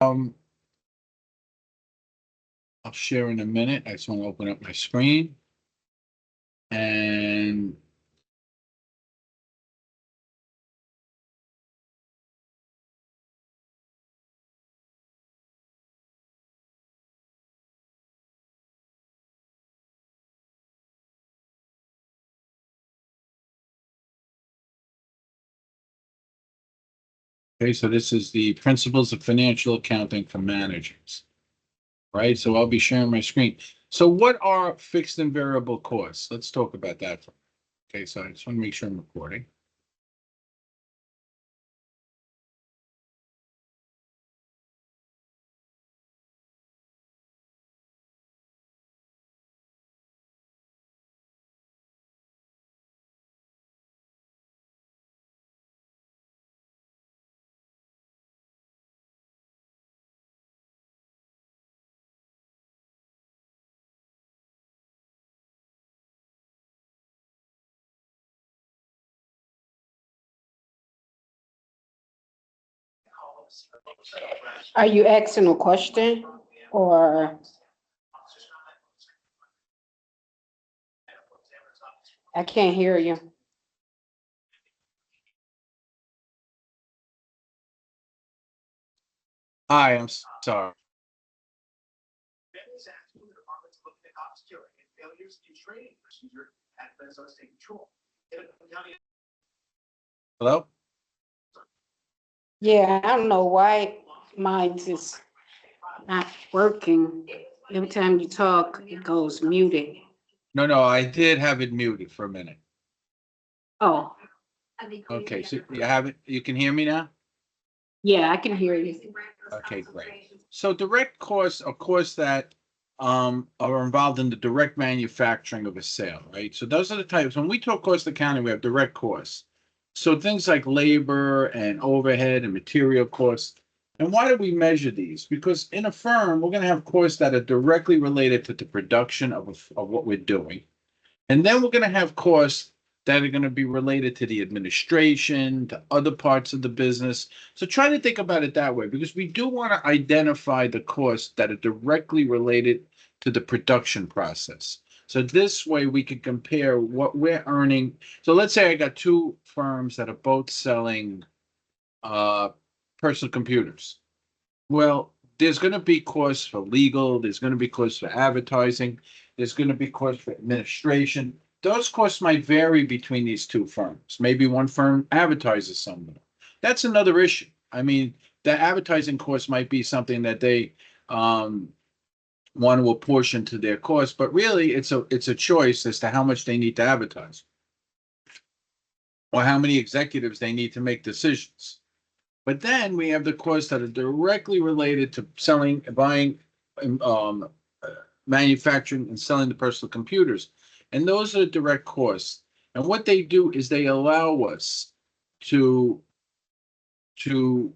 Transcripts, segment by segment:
I'll share in a minute. I just want to open up my screen. And okay, so this is the principles of financial accounting for managers, right? So I'll be sharing my screen. So what are fixed and variable costs? Let's talk about that. Okay, so I just want to make sure I'm recording. Are you asking a question or I can't hear you? Hi, I'm sorry. Hello? Yeah, I don't know why mine is not working. Every time you talk, it goes muted. No, I did have it muted for a minute. Oh, Okay, so you have it, you can hear me now? yeah, I can hear you. Okay, great. So direct costs are costs that are involved in the direct manufacturing of a sale, right? So those are the types. When we talk cost accounting, we have direct costs. So things like labor and overhead and material costs. And why do we measure these? Because in a firm, we're going to have costs that are directly related to the production of what we're doing. And then we're going to have costs that are going to be related to the administration, to other parts of the business. So try to think about it that way because we do want to identify the costs that are directly related to the production process. So this way we can compare what we're earning. So let's say I got two firms that are both selling uh, personal computers. Well, there's going to be costs for legal, there's going to be costs for advertising, there's going to be costs for administration. Those costs might vary between these two firms. Maybe one firm advertises somewhere. That's another issue. I mean, the advertising cost might be something that they um, want to apportion to their cost, but really it's a choice as to how much they need to advertise or how many executives they need to make decisions. But then we have the costs that are directly related to selling, buying, um, uh, manufacturing and selling the personal computers. And those are direct costs. And what they do is they allow us to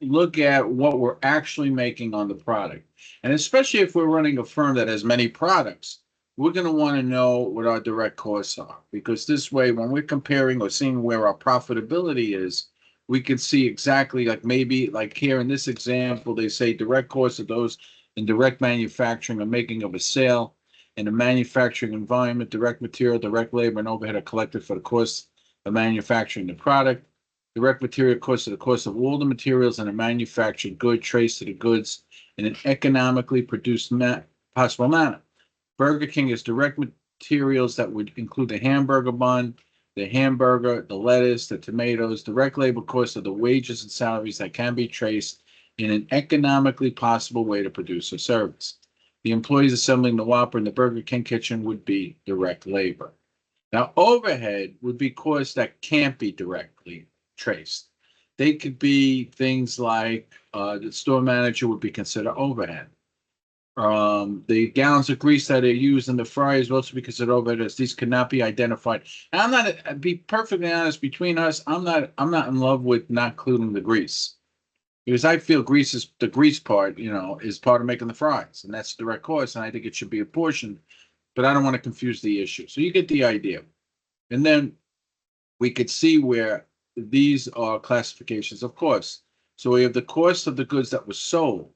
look at what we're actually making on the product. And especially if we're running a firm that has many products, we're going to want to know what our direct costs are because this way, when we're comparing or seeing where our profitability is, we can see exactly like maybe like here in this example, they say direct costs of those in direct manufacturing or making of a sale. In a manufacturing environment, direct material, direct labor, and overhead are collected for the cost of manufacturing the product. Direct material costs are the cost of all the materials in a manufactured good traced to the goods in an economically produced possible manner. Burger King is direct materials that would include the hamburger bun, the hamburger, the lettuce, the tomatoes. Direct labor costs are the wages and salaries that can be traced in an economically possible way to produce a service. The employees assembling the Whopper in the Burger King kitchen would be direct labor. Now, overhead would be costs that can't be directly traced. They could be things like the store manager would be considered overhead. The gallons of grease that are used in the fryers will also be considered overhead as these could not be identified. And I'm not, be perfectly honest, between us, I'm not in love with not including the grease because I feel grease is the grease part, is part of making the fries, and that's the direct cost, and I think it should be apportioned, but I don't want to confuse the issue. So you get the idea. And then we could see where these are classifications of course. So we have the cost of the goods that was sold.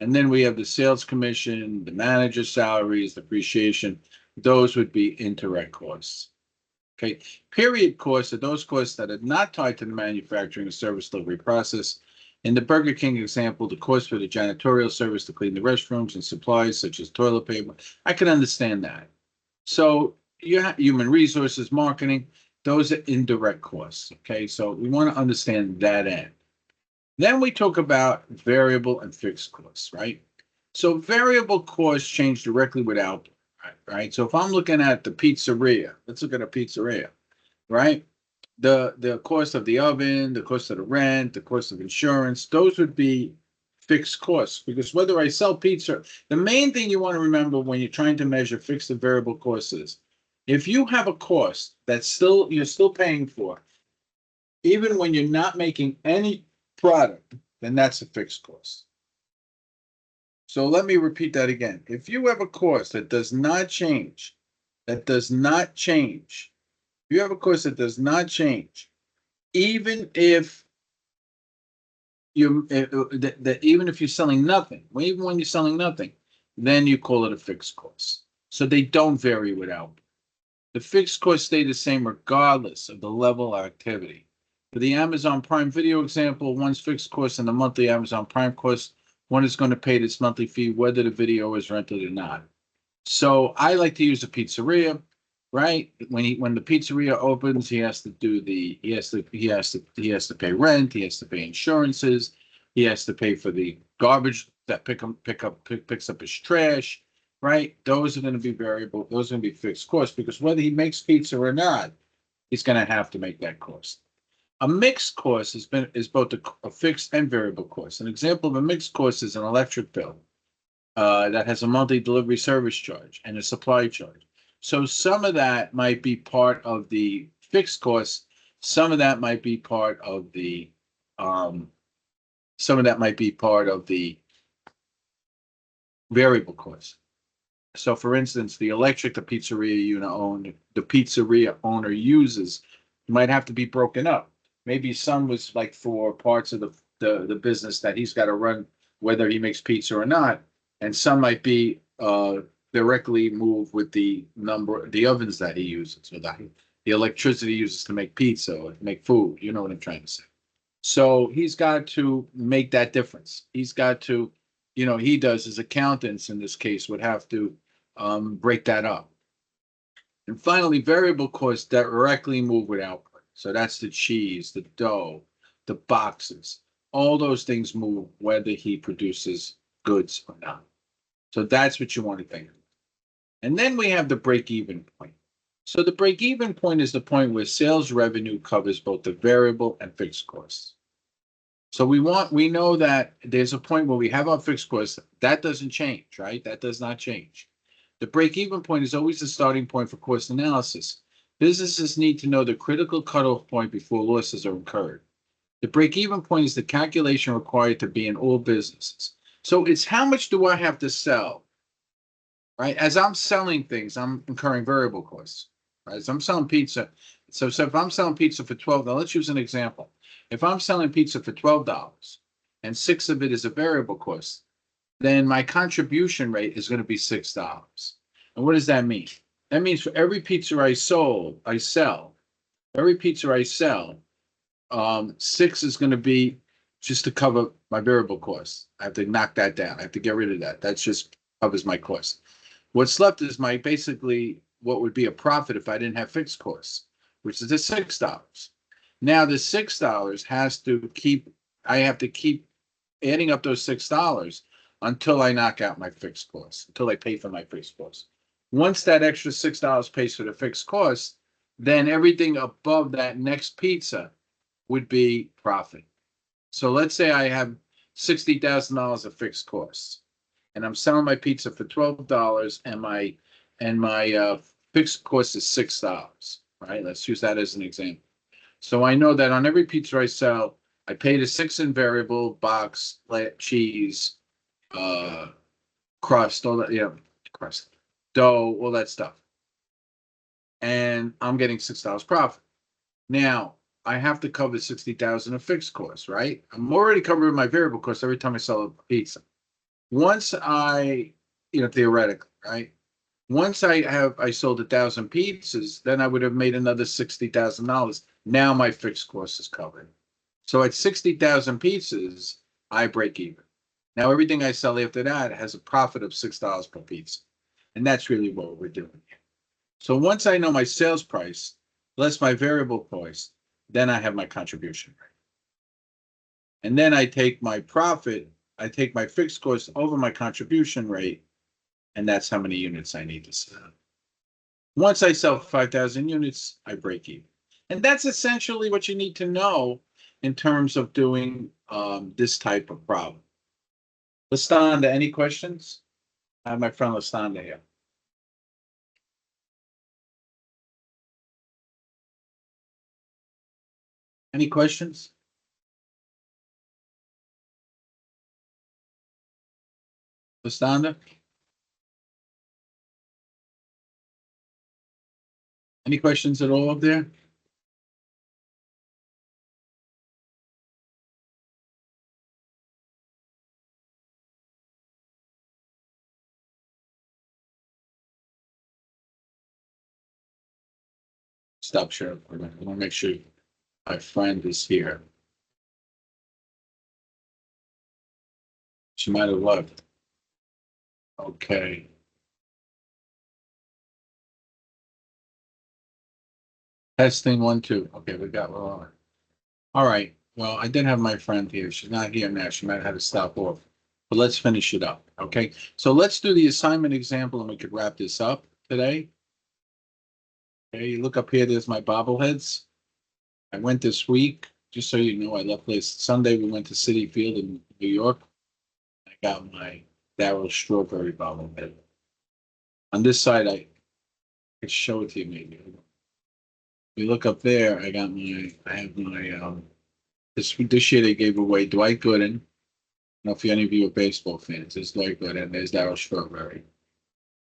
And then we have the sales commission, the manager salaries, depreciation. Those would be indirect costs. Okay, period costs are those costs that are not tied to the manufacturing or service delivery process. In the Burger King example, the cost for the janitorial service to clean the restrooms and supplies such as toilet paper. I can understand that. So you have human resources, marketing, those are indirect costs. Okay, so we want to understand that end. Then we talk about variable and fixed costs, right? So variable costs change directly with output, right? So if I'm looking at the pizzeria, let's look at a pizzeria, right? The cost of the oven, the cost of the rent, the cost of insurance, those would be fixed costs because whether I sell pizza, the main thing you want to remember when you're trying to measure fixed and variable costs is if you have a cost that's still you're still paying for, even when you're not making any product, then that's a fixed cost. So let me repeat that again. If you have a cost that does not change, that does not change, if you have a cost that does not change, even if you even if you're selling nothing, even when you're selling nothing, then you call it a fixed cost. So they don't vary with output. The fixed costs stay the same regardless of the level of activity. For the Amazon Prime Video example, one's fixed cost and the monthly Amazon Prime cost, one is going to pay this monthly fee whether the video is rented or not. So I like to use a pizzeria, right? When the pizzeria opens, he has to pay rent, he has to pay insurances, he has to pay for the garbage that picks up his trash, right? Those are going to be variable. Those are going to be fixed costs because whether he makes pizza or not, he's going to have to make that cost. A mixed cost is both a fixed and variable cost. An example of a mixed cost is an electric bill that has a monthly delivery service charge and a supply charge. So some of that might be part of the fixed cost. Some of that might be part of the variable cost. So for instance, the electric the pizzeria owner uses might have to be broken up. Maybe some was like for parts of the business that he's got to run, whether he makes pizza or not, and some might be directly moved with the ovens that he uses, or the electricity he uses to make pizza or to make food. You know what I'm trying to say. So he's got to make that difference. He's got to, he does, his accountants in this case would have to break that up. And finally, variable costs directly move with output. So that's the cheese, the dough, the boxes. All those things move whether he produces goods or not. So that's what you want to think of. And then we have the break-even point. So the break-even point is the point where sales revenue covers both the variable and fixed costs. So we know that there's a point where we have our fixed costs. That doesn't change, right? That does not change. The break-even point is always the starting point for cost analysis. Businesses need to know the critical cutoff point before losses are incurred. The break-even point is the calculation required to be in all businesses. So it's how much do I have to sell, right? As I'm selling things, I'm incurring variable costs, right? As I'm selling pizza. So if I'm selling pizza for $12, now let's use an example. If I'm selling pizza for $12 and $6 of it is a variable cost, then my contribution rate is going to be $6. And what does that mean? That means for every pizza every pizza I sell, 6 is going to be just to cover my variable costs. I have to knock that down. I have to get rid of that. That just covers my costs. What's left is basically what would be a profit if I didn't have fixed costs, which is the $6. Now the $6 I have to keep adding up those $6 until I knock out my fixed costs, until I pay for my fixed costs. Once that extra $6 pays for the fixed costs, then everything above that next pizza would be profit. So let's say I have $60,000 of fixed costs, and I'm selling my pizza for $12, and my fixed cost is $6. Right? Let's use that as an example. So I know that on every pizza I sell, I pay the $6 in variable, box, cheese, crust, all that, crust, dough, all that stuff. And I'm getting $6 profit. Now, I have to cover 60,000 of fixed costs, right? I'm already covering my variable costs every time I sell a pizza. once theoretically, right? Once I sold 1,000 pizzas, then I would have made another $60,000. Now my fixed cost is covered. So at 60,000 pizzas, I break even. Now everything I sell after that has a profit of $6 per pizza. And that's really what we're doing here. So once I know my sales price, less my variable cost, then I have my contribution rate. And then I take my profit, I take my fixed cost over my contribution rate, and that's how many units I need to sell. Once I sell 5,000 units, I break even. And that's essentially what you need to know in terms of doing this type of problem. Lastanda, any questions? I have my friend Lastanda here. Any questions? Lastanda? Any questions at all up there? Stop sharing for a minute. I want to make sure my friend is here. She might have left. Okay. Testing 1, 2. Okay, we got one on. All right. Well, I did have my friend here. She's not here now. She might have had to stop off. But let's finish it up. Okay. So let's do the assignment example and we could wrap this up today. Okay, you look up here, there's my bobbleheads. I went this week, just so you know, I left last Sunday. We went to Citi Field in New York. I got my Darryl Strawberry bobblehead. On this side, I could show it to you maybe. You look up there, I have my this year they gave away Dwight Gooden. I don't know if any of you are baseball fans. There's Dwight Gooden, there's Darryl Strawberry.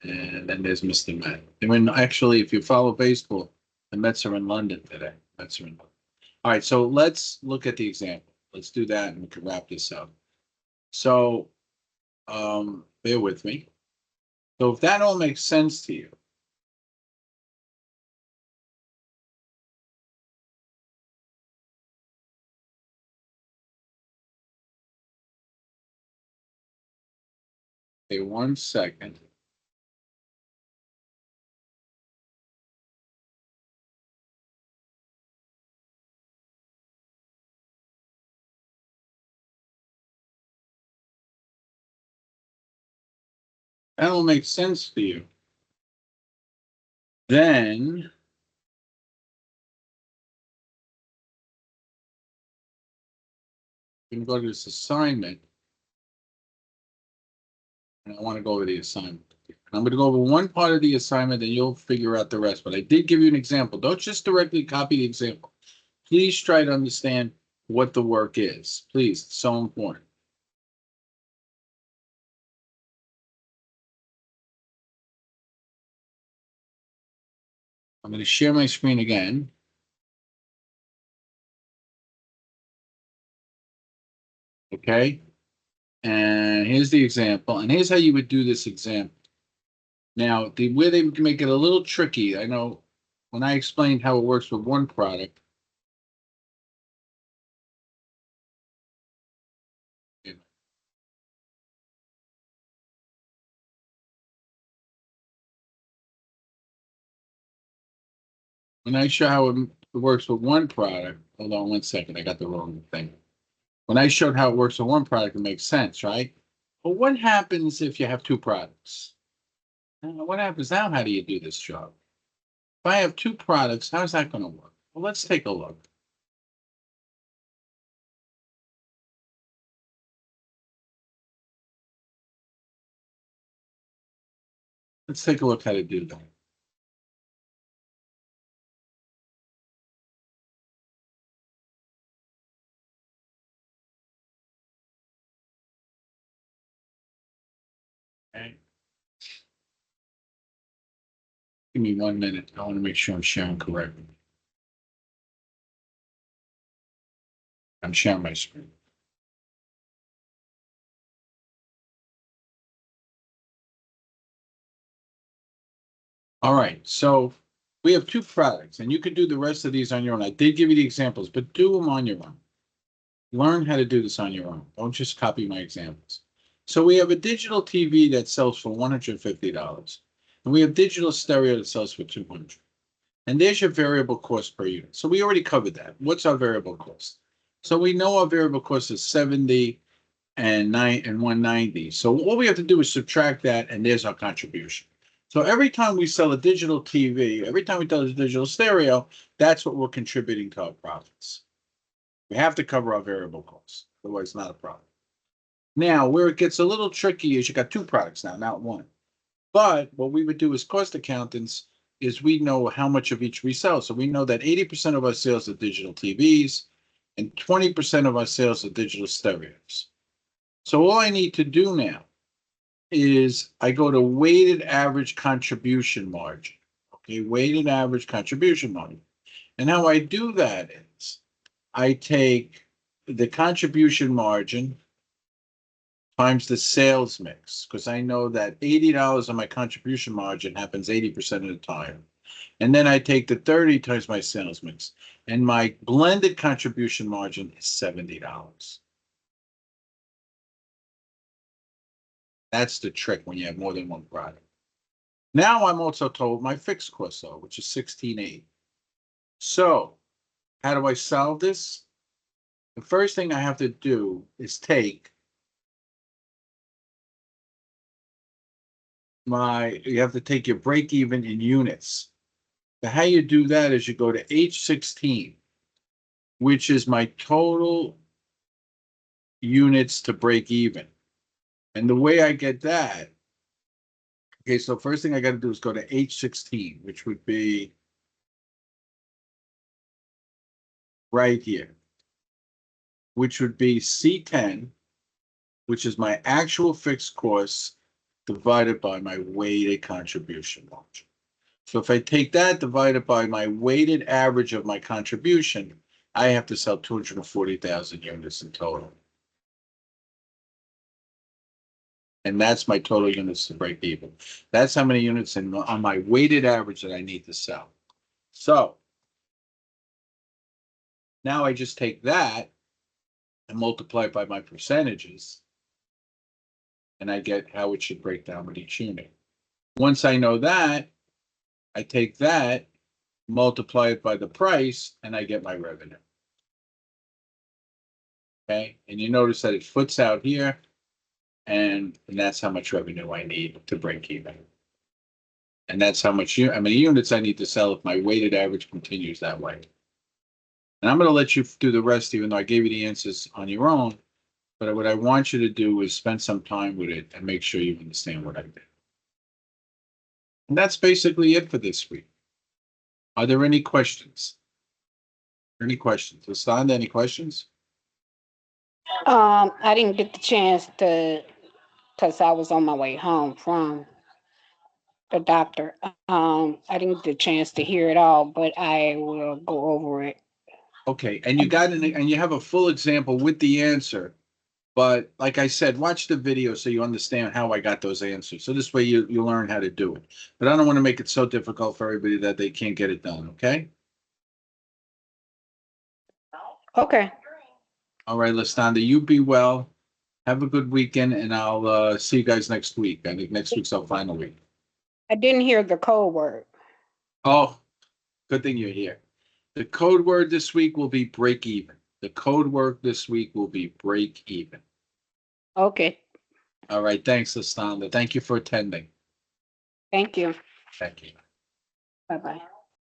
And then there's Mr. Met. I mean, actually, if you follow baseball, the Mets are in London today. Mets are in London. All right, so let's look at the example. Let's do that and we can wrap this up. So bear with me. So if that all makes sense to you, okay, 1 second. That all makes sense to you. Then you can go to this assignment. And I want to go over the assignment. I'm going to go over one part of the assignment and you'll figure out the rest. But I did give you an example. Don't just directly copy the example. Please try to understand what the work is. Please, it's so important. I'm going to share my screen again. Okay. And here's the example. And here's how you would do this example. Now, the way they make it a little tricky, I know when I explained how it works with one product. When I show how it works with one product, hold on 1 second, I got the wrong thing. When I showed how it works with one product, it makes sense, right? But what happens if you have two products? What happens now? How do you do this job? If I have two products, how's that going to work? Well, let's take a look. Let's take a look how to do that. Okay. Give me 1 minute. I want to make sure I'm sharing correctly. I'm sharing my screen. All right, so we have two products, and you can do the rest of these on your own. I did give you the examples, but do them on your own. Learn how to do this on your own. Don't just copy my examples. So we have a digital TV that sells for $150, and we have digital stereo that sells for $200. And there's your variable cost per unit. So we already covered that. What's our variable cost? So we know our variable cost is 70 and 190. So all we have to do is subtract that, and there's our contribution. So every time we sell a digital TV, every time we sell a digital stereo, that's what we're contributing to our profits. We have to cover our variable costs, otherwise it's not a problem. Now, where it gets a little tricky is you got two products now, not one. But what we would do as cost accountants is we know how much of each we sell. So we know that 80% of our sales are digital TVs and 20% of our sales are digital stereos. So all I need to do now is I go to weighted average contribution margin. Okay, weighted average contribution margin. And how I do that is I take the contribution margin times the sales mix, because I know that $80 on my contribution margin happens 80% of the time. And then I take the 30 times my sales mix, and my blended contribution margin is $70. That's the trick when you have more than one product. Now I'm also told my fixed costs are, which is 16.8. So how do I solve this? The first thing I have to do is take you have to take your break even in units. So how you do that is you go to H16, which is my total units to break even. And the way I get that, okay, so first thing I got to do is go to H16, which would be right here, which would be C10, which is my actual fixed costs divided by my weighted contribution margin. So if I take that divided by my weighted average of my contribution, I have to sell 240,000 units in total. And that's my total units to break even. That's how many units on my weighted average that I need to sell. So now I just take that and multiply it by my percentages, and I get how it should break down with each unit. Once I know that, I take that, multiply it by the price, and I get my revenue. Okay, and you notice that it foots out here, and that's how much revenue I need to break even. And that's how many units I need to sell if my weighted average continues that way. And I'm going to let you do the rest, even though I gave you the answers on your own. But what I want you to do is spend some time with it and make sure you understand what I did. And that's basically it for this week. Are there any questions? Any questions? Lestanda, any questions? I didn't get the chance to, because I was on my way home from the doctor. I didn't get the chance to hear it all, but I will go over it. Okay, and you have a full example with the answer. But like I said, watch the video so you understand how I got those answers. So this way you learn how to do it. But I don't want to make it so difficult for everybody that they can't get it done, okay? Okay. All right, Lestanda, you be well. Have a good weekend, and I'll see you guys next week. I think next week's our final week. I didn't hear the code word. Oh, good thing you're here. The code word this week will be break even. The code word this week will be break even. Okay. All right, thanks, Lestanda. Thank you for attending. Thank you. Thank you. Bye-bye.